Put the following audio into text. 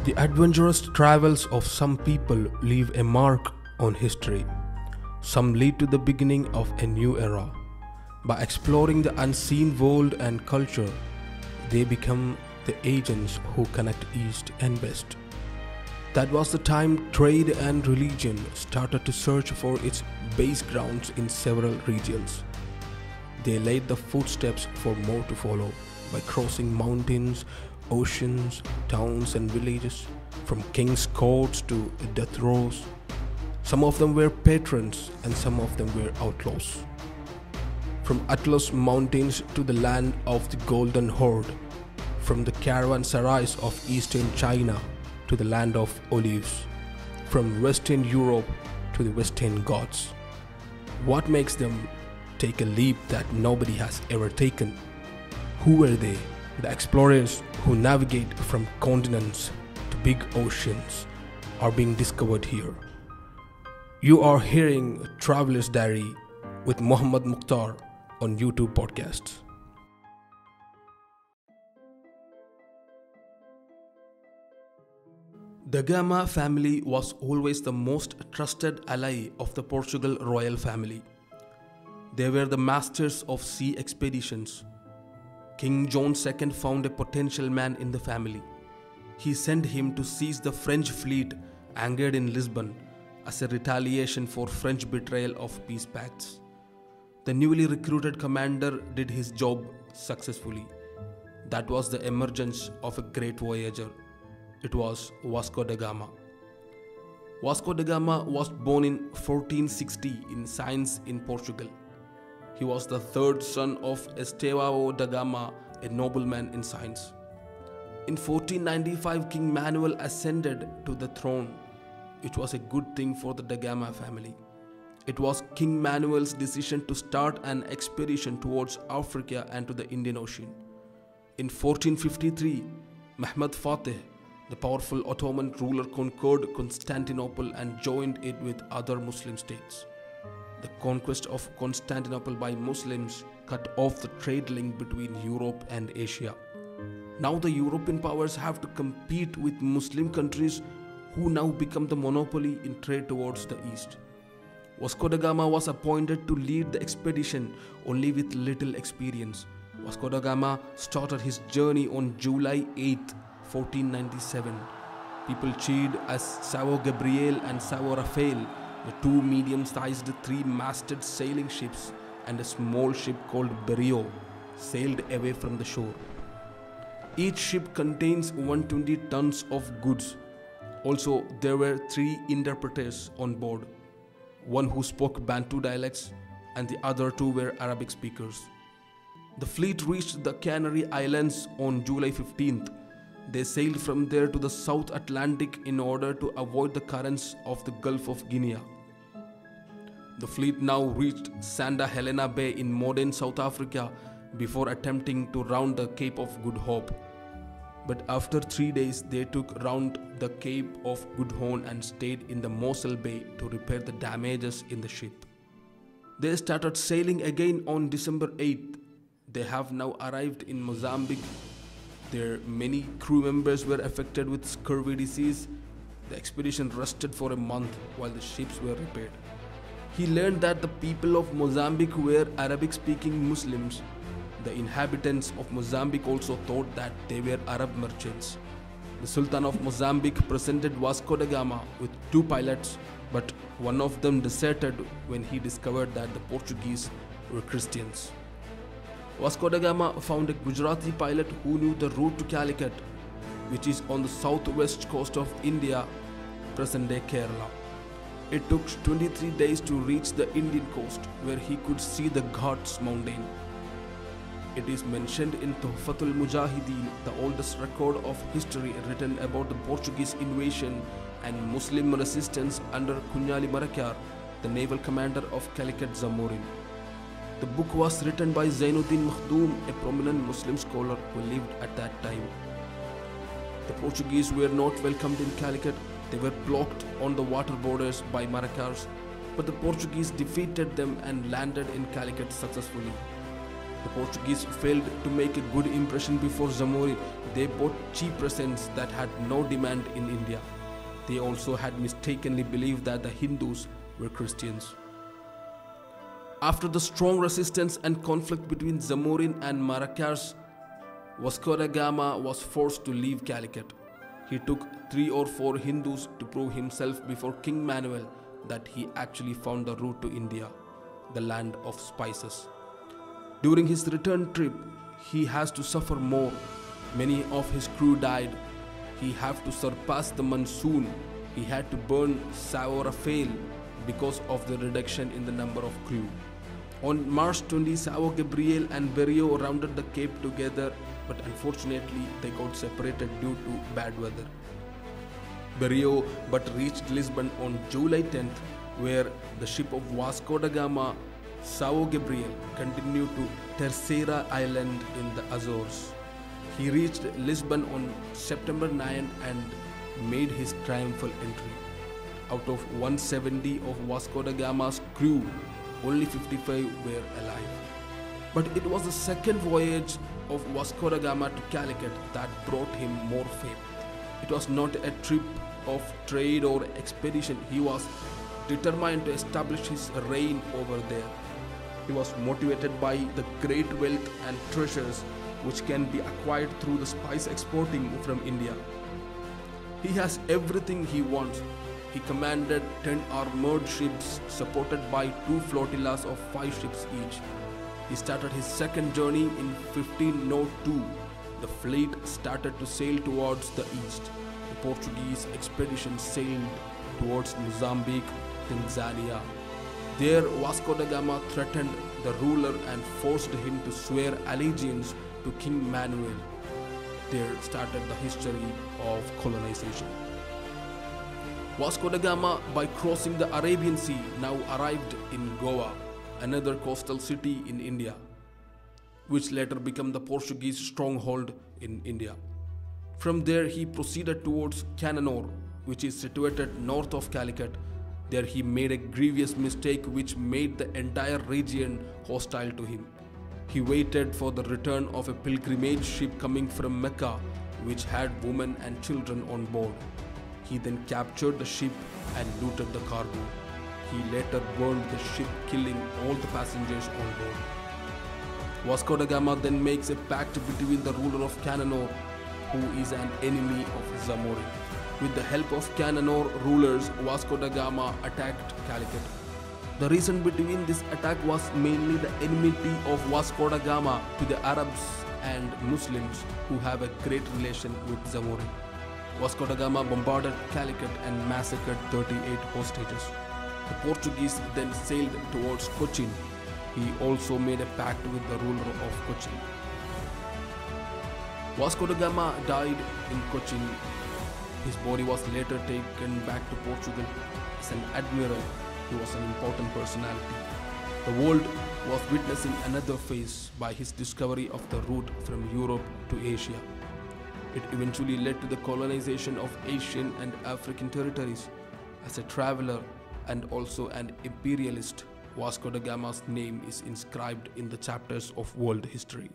The adventurous travels of some people leave a mark on history. Some lead to the beginning of a new era. By exploring the unseen world and culture, they become the agents who connect East and West. That was the time trade and religion started to search for its base grounds in several regions. They laid the footsteps for more to follow by crossing mountains, oceans, towns and villages, from kings' courts to death rows. Some of them were patrons and some of them were outlaws. From Atlas Mountains to the land of the Golden Horde, from the caravanserais of Eastern China to the land of olives, from Western Europe to the Western Ghats. What makes them take a leap that nobody has ever taken? Who were they? The explorers who navigate from continents to big oceans are being discovered here. You are hearing Traveler's Diary with Muhammad Mukhtar on YouTube podcasts. The Gama family was always the most trusted ally of the Portugal royal family. They were the masters of sea expeditions. King John II found a potential man in the family. He sent him to seize the French fleet anchored in Lisbon as a retaliation for French betrayal of peace pacts. The newly recruited commander did his job successfully. That was the emergence of a great voyager. It was Vasco da Gama. Vasco da Gama was born in 1460 in Sines in Portugal. He was the third son of Estevão da Gama, a nobleman in Sines. In 1495, King Manuel ascended to the throne. It was a good thing for the da Gama family. It was King Manuel's decision to start an expedition towards Africa and to the Indian Ocean. In 1453, Mehmed Fatih, the powerful Ottoman ruler, conquered Constantinople and joined it with other Muslim states. The conquest of Constantinople by Muslims cut off the trade link between Europe and Asia. Now the European powers have to compete with Muslim countries who now become the monopoly in trade towards the East. Vasco da Gama was appointed to lead the expedition only with little experience. Vasco da Gama started his journey on July 8, 1497. People cheered as São Gabriel and São Rafael, the two medium-sized three-masted sailing ships and a small ship called Berrio, sailed away from the shore. Each ship contains 120 tons of goods. Also, there were 3 interpreters on board, one who spoke Bantu dialects and the other 2 were Arabic speakers. The fleet reached the Canary Islands on July 15th. They sailed from there to the South Atlantic in order to avoid the currents of the Gulf of Guinea. The fleet now reached Santa Helena Bay in modern South Africa before attempting to round the Cape of Good Hope. But after 3 days, they took round the Cape of Good Hope and stayed in the Mossel Bay to repair the damages in the ship. They started sailing again on December 8th. They have now arrived in Mozambique. Their many crew members were affected with scurvy disease. The expedition rested for a month while the ships were repaired. He learned that the people of Mozambique were Arabic-speaking Muslims. The inhabitants of Mozambique also thought that they were Arab merchants. The Sultan of Mozambique presented Vasco da Gama with 2 pilots, but one of them deserted when he discovered that the Portuguese were Christians. Vasco da Gama found a Gujarati pilot who knew the route to Calicut, which is on the southwest coast of India, present-day Kerala. It took 23 days to reach the Indian coast, where he could see the Ghats mountain. It is mentioned in Tuhfatul Mujahideen, the oldest record of history written about the Portuguese invasion and Muslim resistance under Kunyali Marakar, the naval commander of Calicut Zamorin. The book was written by Zainuddin Makhdoom, a prominent Muslim scholar who lived at that time. The Portuguese were not welcomed in Calicut. They were blocked on the water borders by Maracars, but the Portuguese defeated them and landed in Calicut successfully. The Portuguese failed to make a good impression before Zamori. They bought cheap presents that had no demand in India. They also had mistakenly believed that the Hindus were Christians. After the strong resistance and conflict between Zamorin and Maracas, Vasco da Gama was forced to leave Calicut. He took 3 or 4 Hindus to prove himself before King Manuel that he actually found the route to India, the land of spices. During his return trip, he has to suffer more. Many of his crew died. He had to surpass the monsoon. He had to burn Sao Rafael because of the reduction in the number of crew. On March 20, Sao Gabriel and Berrio rounded the Cape together, but unfortunately they got separated due to bad weather. Berrio but reached Lisbon on July 10th, where the ship of Vasco da Gama, Sao Gabriel, continued to Terceira Island in the Azores. He reached Lisbon on September 9 and made his triumphal entry. Out of 170 of Vasco da Gama's crew, only 55 were alive. But it was the second voyage of Vasco da Gama to Calicut that brought him more fame. It was not a trip of trade or expedition. He was determined to establish his reign over there. He was motivated by the great wealth and treasures which can be acquired through the spice exporting from India. He has everything he wants. He commanded 10 armored ships supported by 2 flotillas of 5 ships each. He started his second journey in 1502. The fleet started to sail towards the east. The Portuguese expedition sailed towards Mozambique, Tanzania. There, Vasco da Gama threatened the ruler and forced him to swear allegiance to King Manuel. There started the history of colonization. Vasco da Gama, by crossing the Arabian Sea, now arrived in Goa, another coastal city in India, which later became the Portuguese stronghold in India. From there, he proceeded towards Cananore, which is situated north of Calicut. There he made a grievous mistake which made the entire region hostile to him. He waited for the return of a pilgrimage ship coming from Mecca, which had women and children on board. He then captured the ship and looted the cargo. He later burned the ship, killing all the passengers on board. Vasco da Gama then makes a pact between the ruler of Cananore, who is an enemy of Zamori. With the help of Cananore rulers, Vasco da Gama attacked Calicut. The reason between this attack was mainly the enmity of Vasco da Gama to the Arabs and Muslims who have a great relation with Zamori. Vasco da Gama bombarded Calicut and massacred 38 hostages. The Portuguese then sailed towards Cochin. He also made a pact with the ruler of Cochin. Vasco da Gama died in Cochin. His body was later taken back to Portugal. As an admiral, he was an important personality. The world was witnessing another phase by his discovery of the route from Europe to Asia. It eventually led to the colonization of Asian and African territories. As a traveler and also an imperialist, Vasco da Gama's name is inscribed in the chapters of world history.